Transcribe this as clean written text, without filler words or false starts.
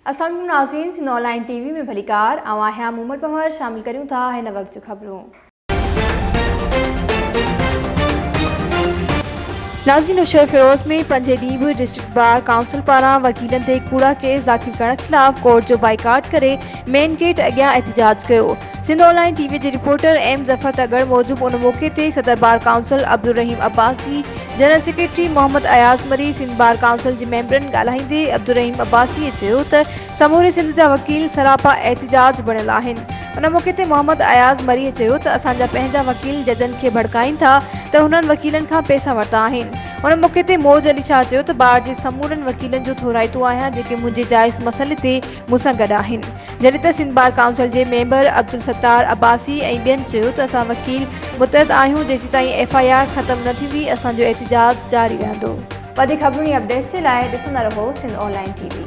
अस्सलाम वालेकुम नाज़रीन, सिंध ऑनलाइन टीवी में भलीकार आवां मोहम्मद पहर शामिल करूं था हिन वक्त जो खबरों। नाज़रीन, होशियार फिरोज़ में 5 ॾींहं डिस्ट्रिक्ट बार काउंसिल पारां वकीलन ते कूड़ा केस दाख़िल करण खिलाफ़ कोर्ट जो बाइकाट करे मेन गेट अॻियां एहतजाज कयो। सिंध ऑनलाइन टीवी जे रिपोर्टर एम ज़फ़र तगड़ मूजिब उन मौके ते सदर बार काउंसिल अब्दुल रहीम अब्बासी, जनरल सेक्रेटरी मोहम्मद अयाज़ मरी, सिंध बार काउंसिल जे मेंबरनि ॻाल्हाईंदे अब्दुल रहीम अब्बासीअ चयो त समूरे सिंध जा वकील सरापा एहतजाज बणियल आहिनि। उन मौके ते मोहम्मद अयाज़ मरीअ चयो त असांजा पंहिंजा वकील जजनि खे भड़काइनि था त हुननि वकीलनि खां पैसा वरिता आहिनि। उन मौके ते मौज अली शाह चयो त बार जे समूरनि वकीलनि जो थोराइतो आहियां जेके मुंहिंजे जाइज़ मसइले ते मूंसां गॾु आहिनि, जॾहिं त सिंध बार काउंसिल जे मेंबर अब्दुल सत्तार अब्बासी ऐं ॿियनि चयो त असां वकील मुतहद आहियूं जेसीं ताईं FIR ख़तमु न थींदी असांजो एहतजाज जारी रहंदो। वधीक खबरुनि अपडेट्स जे लाइ ॾिसंदा रहो सिंध ऑनलाइन टीवी।